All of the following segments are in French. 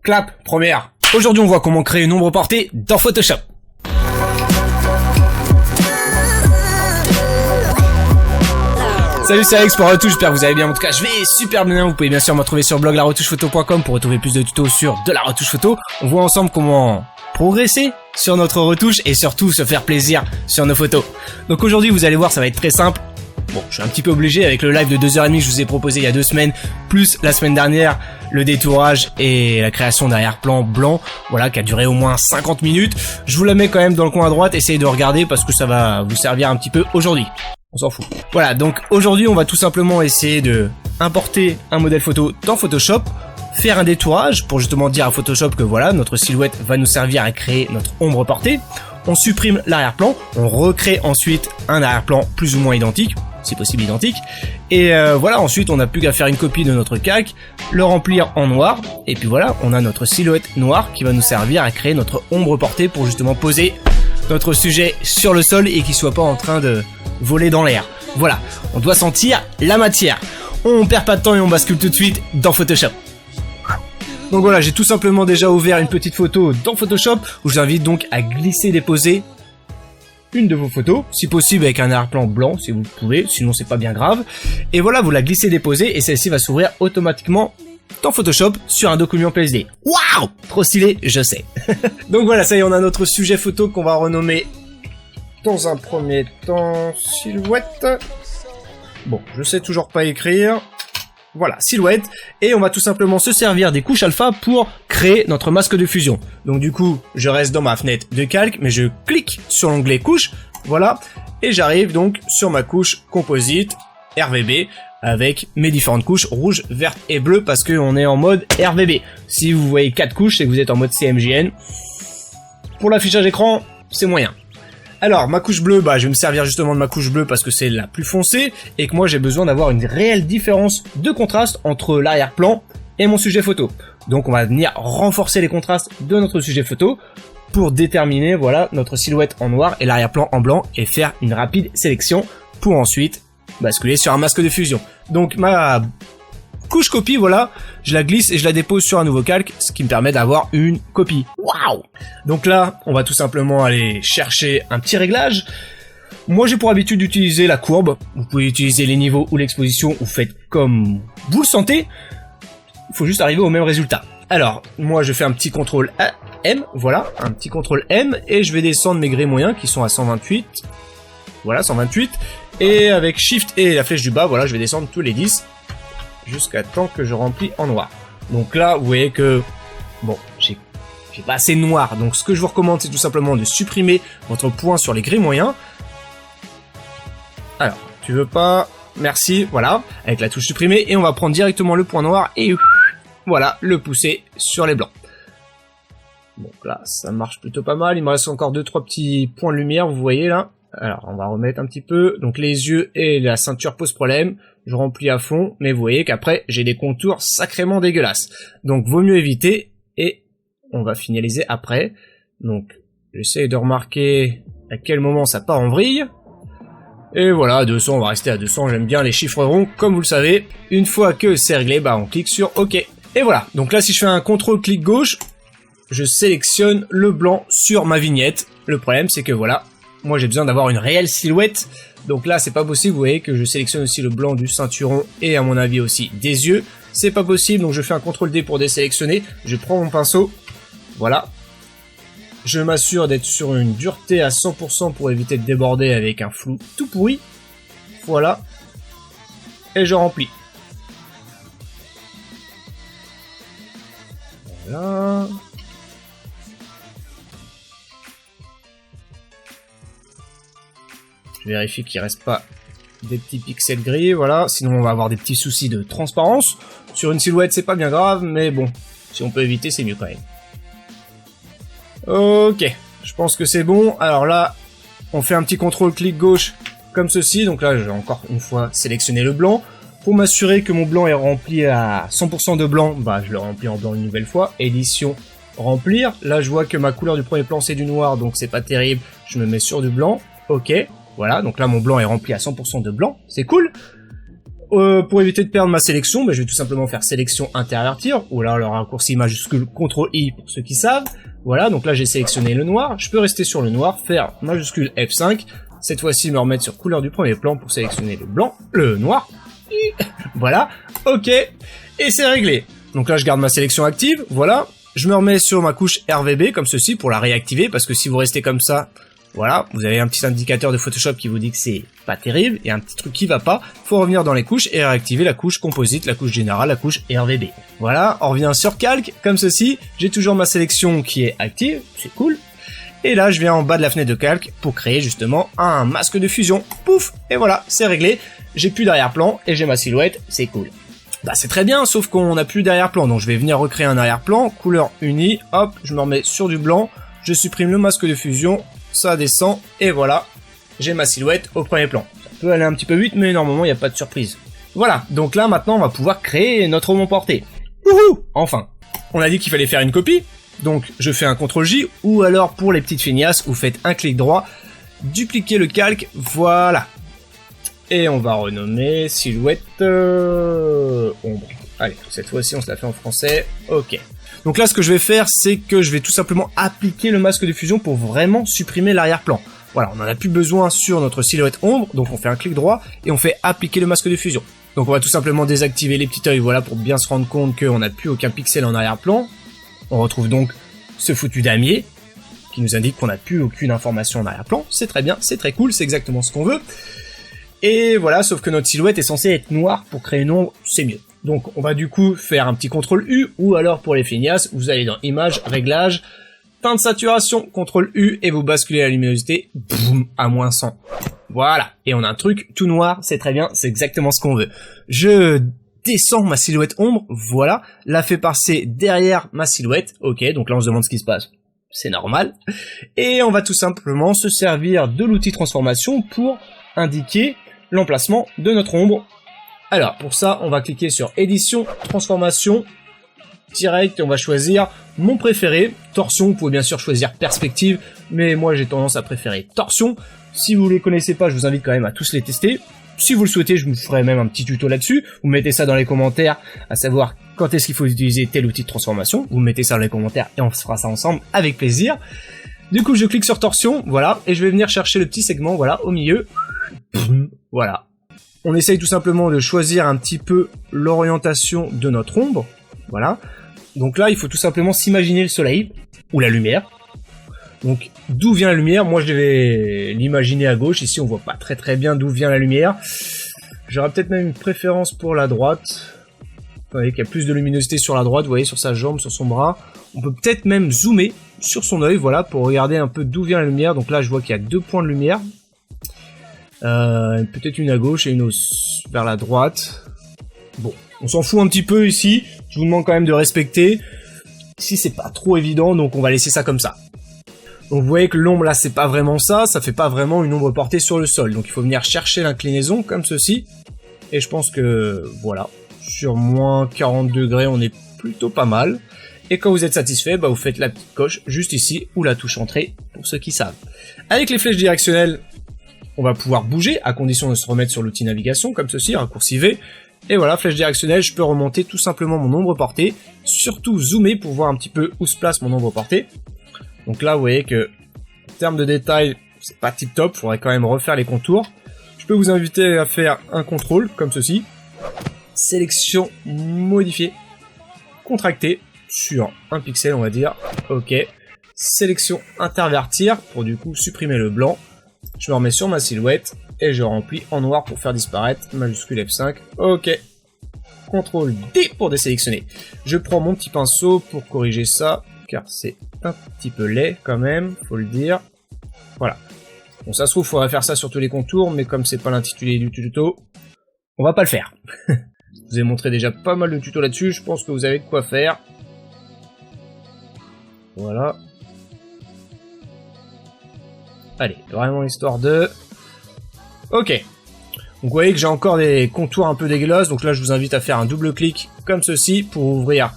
clap, première. Aujourd'hui, on voit comment créer une ombre portée dans Photoshop. Salut, c'est Alex pour La Retouche, j'espère que vous allez bien. En tout cas, je vais super bien. Vous pouvez bien sûr me retrouver sur le blog laretouchephoto.com pour retrouver plus de tutos sur de la retouche photo. On voit ensemble comment progresser sur notre retouche et surtout se faire plaisir sur nos photos. Donc aujourd'hui, vous allez voir, ça va être très simple. Bon, je suis un petit peu obligé avec le live de 2h30 que je vous ai proposé il y a 2 semaines, plus la semaine dernière, le détourage et la création d'arrière-plan blanc, voilà, qui a duré au moins 50 minutes. Je vous la mets quand même dans le coin à droite, essayez de regarder parce que ça va vous servir un petit peu aujourd'hui. On s'en fout. Voilà, donc aujourd'hui, on va tout simplement essayer de importer un modèle photo dans Photoshop, faire un détourage pour justement dire à Photoshop que voilà, notre silhouette va nous servir à créer notre ombre portée. On supprime l'arrière-plan, on recrée ensuite un arrière-plan plus ou moins identique, si possible identique, et voilà, ensuite on n'a plus qu'à faire une copie de notre calque, le remplir en noir, et puis voilà, on a notre silhouette noire qui va nous servir à créer notre ombre portée pour justement poser notre sujet sur le sol et qu'il soit pas en train de voler dans l'air. Voilà, on doit sentir la matière. On perd pas de temps et on bascule tout de suite dans Photoshop. Donc voilà, j'ai tout simplement déjà ouvert une petite photo dans Photoshop où je vous invite donc à glisser déposer une de vos photos, si possible avec un arrière-plan blanc si vous pouvez, sinon c'est pas bien grave. Et voilà, vous la glissez déposez et celle-ci va s'ouvrir automatiquement dans Photoshop sur un document PSD. Waouh, trop stylé, je sais. Donc voilà, ça y est, on a notre sujet photo qu'on va renommer dans un premier temps silhouette. Bon, je sais toujours pas écrire. Voilà, silhouette, et on va tout simplement se servir des couches alpha pour créer notre masque de fusion. Donc du coup, je reste dans ma fenêtre de calque, mais je clique sur l'onglet couche, voilà, et j'arrive donc sur ma couche composite RVB avec mes différentes couches rouge, verte et bleue parce qu'on est en mode RVB. Si vous voyez 4 couches, c'est que vous êtes en mode CMJN. Pour l'affichage écran, c'est moyen. Alors, ma couche bleue, je vais me servir justement de ma couche bleue parce que c'est la plus foncée et que moi j'ai besoin d'avoir une réelle différence de contraste entre l'arrière-plan et mon sujet photo. Donc on va venir renforcer les contrastes de notre sujet photo pour déterminer, voilà, notre silhouette en noir et l'arrière-plan en blanc et faire une rapide sélection pour ensuite basculer sur un masque de fusion. Donc ma couche copie, voilà, je la glisse et je la dépose sur un nouveau calque, ce qui me permet d'avoir une copie. Waouh! Donc là, on va tout simplement aller chercher un petit réglage. Moi, j'ai pour habitude d'utiliser la courbe. Vous pouvez utiliser les niveaux ou l'exposition, ou faites comme vous le sentez. Il faut juste arriver au même résultat. Alors, moi, je fais un petit contrôle M, voilà, un petit contrôle M, et je vais descendre mes grès moyens qui sont à 128. Voilà, 128. Et avec Shift et la flèche du bas, voilà, je vais descendre tous les 10. Jusqu'à temps que je remplis en noir. Donc là, vous voyez que, bon, j'ai pas assez de noir. Donc ce que je vous recommande, c'est tout simplement de supprimer votre point sur les gris moyens. Alors, tu veux pas, merci, voilà, avec la touche supprimer. Et on va prendre directement le point noir et voilà, le pousser sur les blancs. Donc là, ça marche plutôt pas mal. Il me reste encore 2-3 petits points de lumière, vous voyez là. Alors, on va remettre un petit peu. Donc les yeux et la ceinture posent problème. Je remplis à fond, mais vous voyez qu'après, j'ai des contours sacrément dégueulasses. Donc, vaut mieux éviter, et on va finaliser après. Donc, j'essaie de remarquer à quel moment ça part en vrille. Et voilà, 200, on va rester à 200, j'aime bien les chiffres ronds, comme vous le savez. Une fois que c'est réglé, on clique sur OK. Et voilà, donc là, si je fais un contrôle-clic gauche, je sélectionne le blanc sur ma vignette. Le problème, c'est que voilà, moi j'ai besoin d'avoir une réelle silhouette. Donc là c'est pas possible, vous voyez que je sélectionne aussi le blanc du ceinturon et à mon avis aussi des yeux. C'est pas possible, donc je fais un CTRL D pour désélectionner. Je prends mon pinceau, voilà. Je m'assure d'être sur une dureté à 100% pour éviter de déborder avec un flou tout pourri. Voilà. Et je remplis. Voilà. Je vérifie qu'il reste pas des petits pixels gris, voilà, sinon on va avoir des petits soucis de transparence. Sur une silhouette, c'est pas bien grave, mais bon, si on peut éviter, c'est mieux quand même. Ok, je pense que c'est bon. Alors là, on fait un petit contrôle-clic gauche comme ceci. Donc là, je vais encore une fois sélectionner le blanc. Pour m'assurer que mon blanc est rempli à 100% de blanc, je le remplis en blanc une nouvelle fois. Édition, remplir. Là, je vois que ma couleur du premier plan, c'est du noir, donc c'est pas terrible. Je me mets sur du blanc. Ok. Voilà, donc là mon blanc est rempli à 100% de blanc, c'est cool. Pour éviter de perdre ma sélection, je vais tout simplement faire sélection intervertir, ou là le raccourci majuscule CTRL-I pour ceux qui savent. Voilà, donc là j'ai sélectionné le noir, je peux rester sur le noir, faire majuscule F5, cette fois-ci me remettre sur couleur du premier plan pour sélectionner le blanc, le noir. Voilà, ok, et c'est réglé. Donc là je garde ma sélection active, voilà. Je me remets sur ma couche RVB comme ceci pour la réactiver, parce que si vous restez comme ça, voilà, vous avez un petit indicateur de Photoshop qui vous dit que c'est pas terrible, et un petit truc qui va pas, faut revenir dans les couches et réactiver la couche composite, la couche générale, la couche RVB. Voilà, on revient sur calque, comme ceci, j'ai toujours ma sélection qui est active, c'est cool. Et là, je viens en bas de la fenêtre de calque pour créer justement un masque de fusion. Pouf, et voilà, c'est réglé, j'ai plus d'arrière-plan et j'ai ma silhouette, c'est cool. Bah c'est très bien, sauf qu'on n'a plus d'arrière-plan, donc je vais venir recréer un arrière-plan, couleur unie, hop, je me remets sur du blanc, je supprime le masque de fusion, ça descend, et voilà, j'ai ma silhouette au premier plan. Ça peut aller un petit peu vite, mais normalement il n'y a pas de surprise. Voilà, donc là maintenant on va pouvoir créer notre roman porté. Wouhou! Enfin, on a dit qu'il fallait faire une copie, donc je fais un CTRL-J, ou alors pour les petites feignasses, vous faites un clic droit, dupliquer le calque, voilà. Et on va renommer silhouette ombre. Allez, cette fois-ci on se la fait en français, ok. Donc là ce que je vais faire, c'est que je vais tout simplement appliquer le masque de fusion pour vraiment supprimer l'arrière-plan. Voilà, on n'en a plus besoin sur notre silhouette ombre, donc on fait un clic droit et on fait appliquer le masque de fusion. Donc on va tout simplement désactiver les petits œils, voilà, pour bien se rendre compte qu'on n'a plus aucun pixel en arrière-plan. On retrouve donc ce foutu damier qui nous indique qu'on n'a plus aucune information en arrière-plan. C'est très bien, c'est très cool, c'est exactement ce qu'on veut. Et voilà, sauf que notre silhouette est censée être noire pour créer une ombre, c'est mieux. Donc on va du coup faire un petit CTRL-U, ou alors pour les feignasses, vous allez dans Images, Réglages, Teinte de saturation, CTRL-U, et vous basculez la luminosité, boum, à -100. Voilà, et on a un truc tout noir, c'est très bien, c'est exactement ce qu'on veut. Je descends ma silhouette ombre, voilà, la fais passer derrière ma silhouette, ok, donc là on se demande ce qui se passe. C'est normal. Et on va tout simplement se servir de l'outil transformation pour indiquer l'emplacement de notre ombre. Alors pour ça on va cliquer sur édition, transformation, direct, et on va choisir mon préféré, torsion. Vous pouvez bien sûr choisir perspective, mais moi j'ai tendance à préférer torsion. Si vous les connaissez pas, je vous invite quand même à tous les tester. Si vous le souhaitez, je vous ferai même un petit tuto là-dessus. Vous mettez ça dans les commentaires, à savoir quand est-ce qu'il faut utiliser tel outil de transformation. Vous mettez ça dans les commentaires et on fera ça ensemble avec plaisir. Du coup je clique sur torsion, voilà, et je vais venir chercher le petit segment, voilà, au milieu. Voilà. On essaye tout simplement de choisir un petit peu l'orientation de notre ombre. Voilà. Donc là, il faut tout simplement s'imaginer le soleil, ou la lumière. Donc, d'où vient la lumière? Moi, je vais l'imaginer à gauche. Ici, on voit pas très très bien d'où vient la lumière. J'aurais peut-être même une préférence pour la droite. Vous voyez qu'il y a plus de luminosité sur la droite, vous voyez, sur sa jambe, sur son bras. On peut peut-être même zoomer sur son œil, voilà, pour regarder un peu d'où vient la lumière. Donc là, je vois qu'il y a 2 points de lumière. Peut-être une à gauche et une vers la droite. Bon, on s'en fout un petit peu ici. Je vous demande quand même de respecter. Ici, c'est pas trop évident, donc on va laisser ça comme ça. Donc vous voyez que l'ombre là, c'est pas vraiment ça. Ça fait pas vraiment une ombre portée sur le sol. Donc il faut venir chercher l'inclinaison comme ceci. Et je pense que, voilà, sur moins 40 degrés, on est plutôt pas mal. Et quand vous êtes satisfait, bah vous faites la petite coche juste ici, ou la touche entrée, pour ceux qui savent. Avec les flèches directionnelles, on va pouvoir bouger, à condition de se remettre sur l'outil navigation, comme ceci, raccourci V. Et voilà, flèche directionnelle, je peux remonter tout simplement mon ombre portée, surtout zoomer pour voir un petit peu où se place mon ombre portée. Donc là, vous voyez que, en termes de détail, c'est pas tip top, faudrait quand même refaire les contours. Je peux vous inviter à faire un contrôle, comme ceci. Sélection, modifier, contracter, sur un pixel, on va dire. Ok. Sélection, intervertir, pour du coup supprimer le blanc. Je me remets sur ma silhouette et je remplis en noir pour faire disparaître, majuscule F5, ok. CTRL D pour désélectionner. Je prends mon petit pinceau pour corriger ça, car c'est un petit peu laid quand même, faut le dire. Voilà. Bon, ça se trouve, il faudrait faire ça sur tous les contours, mais comme c'est pas l'intitulé du tuto, on va pas le faire. Je vous ai montré déjà pas mal de tutos là-dessus, je pense que vous avez de quoi faire. Voilà. Allez, vraiment histoire de... Ok. Donc vous voyez que j'ai encore des contours un peu dégueulasses, donc là je vous invite à faire un double clic comme ceci pour ouvrir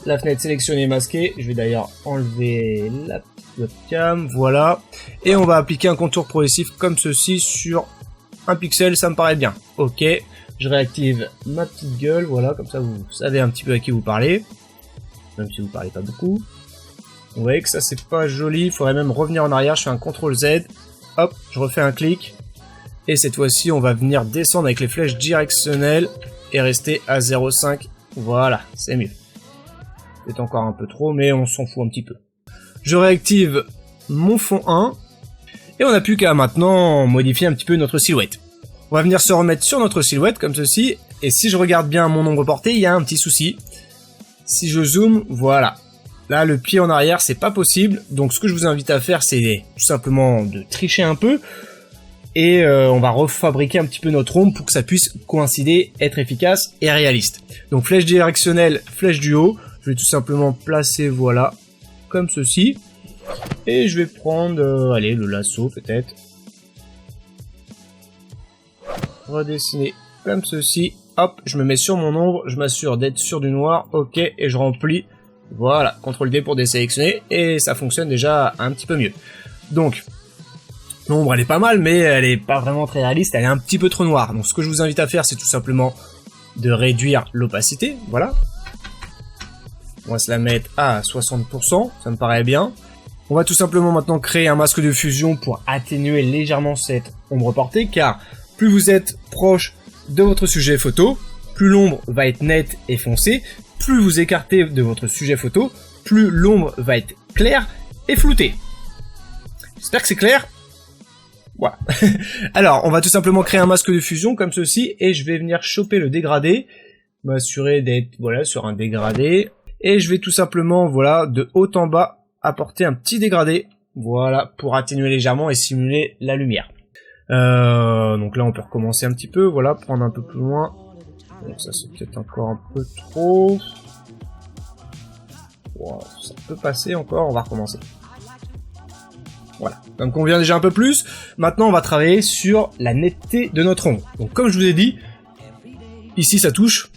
la fenêtre sélectionnée masquée. Je vais d'ailleurs enlever la webcam, voilà. Et on va appliquer un contour progressif comme ceci sur un pixel, ça me paraît bien. Ok. Je réactive ma petite gueule, voilà, comme ça vous savez un petit peu à qui vous parlez. Même si vous parlez pas beaucoup. Vous voyez que ça c'est pas joli, il faudrait même revenir en arrière, je fais un CTRL Z. Hop, je refais un clic. Et cette fois-ci, on va venir descendre avec les flèches directionnelles et rester à 0,5. Voilà, c'est mieux. C'est encore un peu trop, mais on s'en fout un petit peu. Je réactive mon fond 1. Et on n'a plus qu'à maintenant modifier un petit peu notre silhouette. On va venir se remettre sur notre silhouette comme ceci. Et si je regarde bien mon ombre portée, il y a un petit souci. Si je zoome, voilà. Là, le pied en arrière, c'est pas possible. Donc ce que je vous invite à faire, c'est tout simplement de tricher un peu. Et on va refabriquer un petit peu notre ombre pour que ça puisse coïncider, être efficace et réaliste. Donc flèche directionnelle, flèche du haut, je vais tout simplement placer, voilà, comme ceci. Et je vais prendre, allez, le lasso peut-être. Redessiner comme ceci. Hop, je me mets sur mon ombre, je m'assure d'être sur du noir, ok, et je remplis. Voilà, CTRL D pour désélectionner, et ça fonctionne déjà un petit peu mieux. Donc, l'ombre elle est pas mal, mais elle est pas vraiment très réaliste, elle est un petit peu trop noire. Donc ce que je vous invite à faire, c'est tout simplement de réduire l'opacité, voilà. On va se la mettre à 60%, ça me paraît bien. On va tout simplement maintenant créer un masque de fusion pour atténuer légèrement cette ombre portée, car plus vous êtes proche de votre sujet photo, plus l'ombre va être nette et foncée, plus vous écartez de votre sujet photo, plus l'ombre va être claire et floutée. J'espère que c'est clair. Voilà. Alors, on va tout simplement créer un masque de fusion comme ceci, et je vais venir choper le dégradé, m'assurer d'être, voilà, sur un dégradé, et je vais tout simplement, voilà, de haut en bas, apporter un petit dégradé, voilà, pour atténuer légèrement et simuler la lumière. Donc là, on peut recommencer un petit peu, voilà, prendre un peu plus loin. Donc ça, c'est peut-être encore un peu trop. Wow, ça peut passer encore, on va recommencer. Voilà, ça me convient déjà un peu plus. Maintenant, on va travailler sur la netteté de notre ombre. Donc comme je vous ai dit, ici ça touche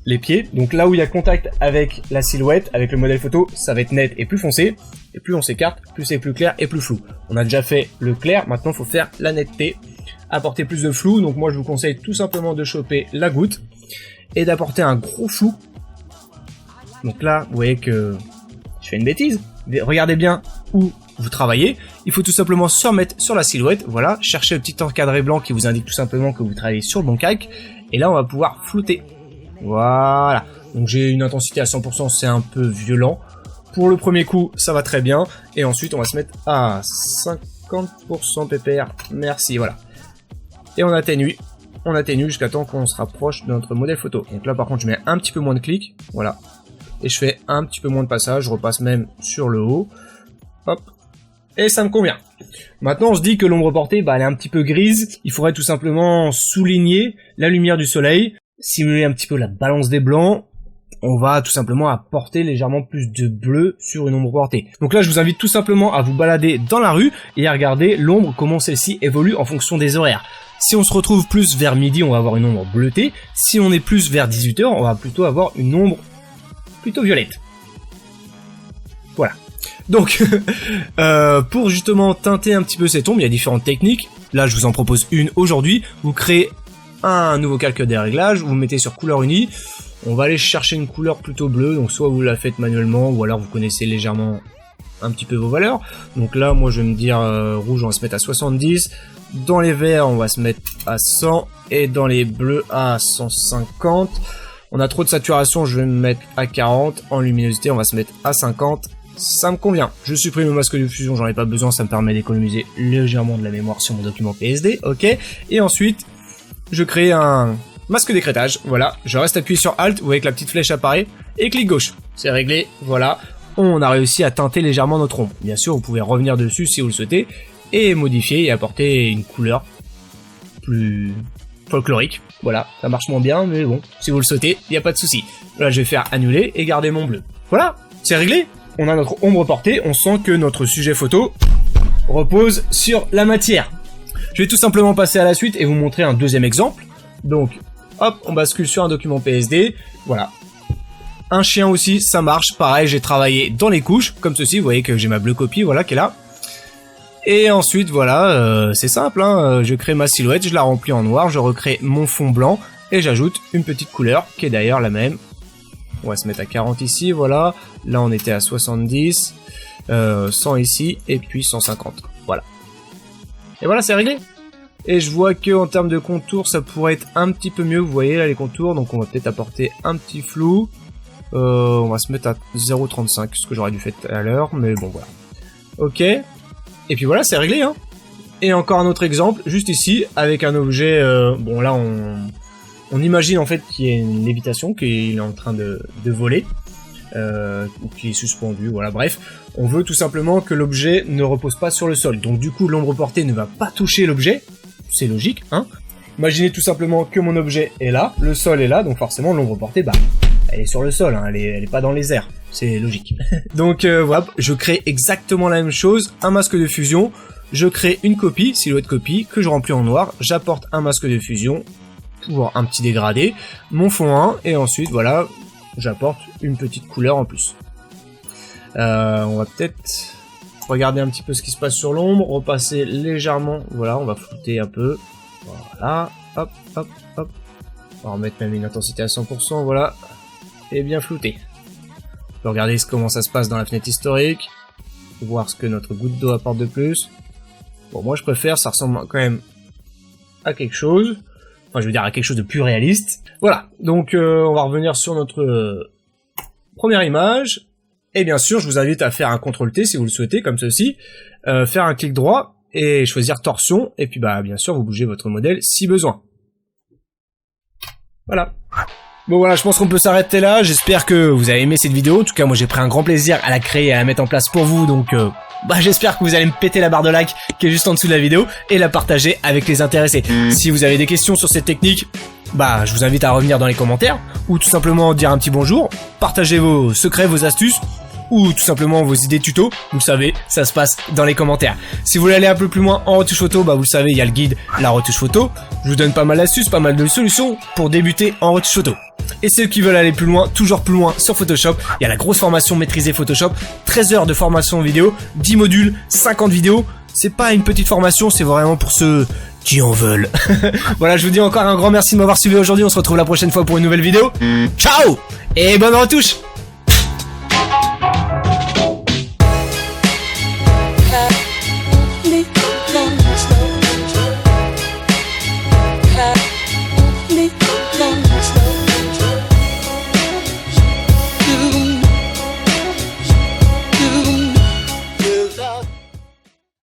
les pieds. Donc là où il y a contact avec la silhouette, avec le modèle photo, ça va être net et plus foncé. Et plus on s'écarte, plus c'est plus clair et plus flou. On a déjà fait le clair, maintenant il faut faire la netteté, apporter plus de flou. Donc moi je vous conseille tout simplement de choper la goutte et d'apporter un gros flou. Donc là, vous voyez que je fais une bêtise. Regardez bien où vous travaillez. Il faut tout simplement se remettre sur la silhouette. Voilà, cherchez le petit encadré blanc qui vous indique tout simplement que vous travaillez sur le bon calque. Et là, on va pouvoir flouter. Voilà. Donc j'ai une intensité à 100%, c'est un peu violent. Pour le premier coup, ça va très bien. Et ensuite, on va se mettre à 50% ppr. Merci, voilà. Et on atténue. On atténue jusqu'à temps qu'on se rapproche de notre modèle photo. Donc là, par contre, je mets un petit peu moins de clics. Voilà. Et je fais un petit peu moins de passage. Je repasse même sur le haut. Hop. Et ça me convient. Maintenant, on se dit que l'ombre portée, bah, elle est un petit peu grise. Il faudrait tout simplement souligner la lumière du soleil. Simuler un petit peu la balance des blancs. On va tout simplement apporter légèrement plus de bleu sur une ombre portée. Donc là, je vous invite tout simplement à vous balader dans la rue et à regarder l'ombre, comment celle-ci évolue en fonction des horaires. Si on se retrouve plus vers midi, on va avoir une ombre bleutée. Si on est plus vers 18h, on va plutôt avoir une ombre plutôt violette. Voilà. Donc, pour justement teinter un petit peu cette ombre, il y a différentes techniques. Là, je vous en propose une aujourd'hui. Vous créez un nouveau calque des réglages, vous mettez sur couleur unie. On va aller chercher une couleur plutôt bleue, donc soit vous la faites manuellement, ou alors vous connaissez légèrement un petit peu vos valeurs. Donc là, moi je vais me dire rouge, on va se mettre à 70. Dans les verts, on va se mettre à 100. Et dans les bleus, à 150. On a trop de saturation, je vais me mettre à 40. En luminosité, on va se mettre à 50. Ça me convient. Je supprime le masque de fusion, j'en ai pas besoin, ça me permet d'économiser légèrement de la mémoire sur mon document PSD, ok. Et ensuite, je crée un masque d'écrêtage, voilà. Je reste appuyé sur Alt, vous voyez que la petite flèche apparaît, et clic gauche. C'est réglé, voilà. On a réussi à teinter légèrement notre ombre. Bien sûr, vous pouvez revenir dessus si vous le souhaitez, et modifier et apporter une couleur plus folklorique. Voilà, ça marche moins bien, mais bon, si vous le souhaitez, il n'y a pas de souci. Là, je vais faire annuler et garder mon bleu. Voilà, c'est réglé. On a notre ombre portée, on sent que notre sujet photo repose sur la matière. Je vais tout simplement passer à la suite et vous montrer un deuxième exemple. Donc, hop, on bascule sur un document PSD, voilà. Un chien aussi, ça marche, pareil, j'ai travaillé dans les couches, comme ceci, vous voyez que j'ai ma bleue copie, voilà, qui est là. Et ensuite, voilà, c'est simple, hein, je crée ma silhouette, je la remplis en noir, je recrée mon fond blanc, et j'ajoute une petite couleur qui est d'ailleurs la même. On va se mettre à 40 ici, voilà. Là on était à 70, 100 ici et puis 150. Voilà. Et voilà, c'est réglé. Et je vois que en termes de contours, ça pourrait être un petit peu mieux. Vous voyez là les contours, donc on va peut-être apporter un petit flou. On va se mettre à 0,35, ce que j'aurais dû faire tout à l'heure, mais bon voilà. Ok. Et puis voilà, c'est réglé, hein. Et encore un autre exemple, juste ici, avec un objet. Bon là, on imagine en fait qu'il y a une lévitation, qu'il est en train de voler, ou qu'il est suspendu. Voilà, bref. On veut tout simplement que l'objet ne repose pas sur le sol. Donc du coup, l'ombre portée ne va pas toucher l'objet. C'est logique, hein. Imaginez tout simplement que mon objet est là, le sol est là, donc forcément l'ombre portée, bah, elle est sur le sol, hein, elle est pas dans les airs. C'est logique. Donc voilà, je crée exactement la même chose, un masque de fusion. Je crée une copie, silhouette copie, que je remplis en noir. J'apporte un masque de fusion pour un petit dégradé, mon fond 1, et ensuite voilà, j'apporte une petite couleur en plus. On va peut-être regarder un petit peu ce qui se passe sur l'ombre, repasser légèrement, voilà, on va flouter un peu, voilà, hop, hop, hop, on va remettre même une intensité à 100%, voilà, et bien flouter. On peut regarder comment ça se passe dans la fenêtre historique, voir ce que notre goutte d'eau apporte de plus. Bon, moi je préfère, ça ressemble quand même à quelque chose, enfin je veux dire à quelque chose de plus réaliste. Voilà, donc on va revenir sur notre première image. Et bien sûr, je vous invite à faire un CTRL-T si vous le souhaitez, comme ceci, faire un clic droit et choisir torsion, et puis bah bien sûr vous bougez votre modèle si besoin. Voilà. Bon voilà, je pense qu'on peut s'arrêter là, j'espère que vous avez aimé cette vidéo, en tout cas moi j'ai pris un grand plaisir à la créer et à la mettre en place pour vous, donc bah j'espère que vous allez me péter la barre de like qui est juste en dessous de la vidéo et la partager avec les intéressés. Si vous avez des questions sur cette technique, bah je vous invite à revenir dans les commentaires, ou tout simplement dire un petit bonjour, partager vos secrets, vos astuces, ou tout simplement vos idées tuto, vous le savez, ça se passe dans les commentaires. Si vous voulez aller un peu plus loin en retouche photo, bah vous le savez, il y a le guide La Retouche Photo. Je vous donne pas mal d'astuces, pas mal de solutions pour débuter en retouche photo. Et ceux qui veulent aller plus loin, toujours plus loin sur Photoshop, il y a la grosse formation Maîtriser Photoshop, 13 heures de formation vidéo, 10 modules, 50 vidéos. C'est pas une petite formation, c'est vraiment pour ceux qui en veulent. Voilà, je vous dis encore un grand merci de m'avoir suivi aujourd'hui, on se retrouve la prochaine fois pour une nouvelle vidéo. Ciao et bonne retouche.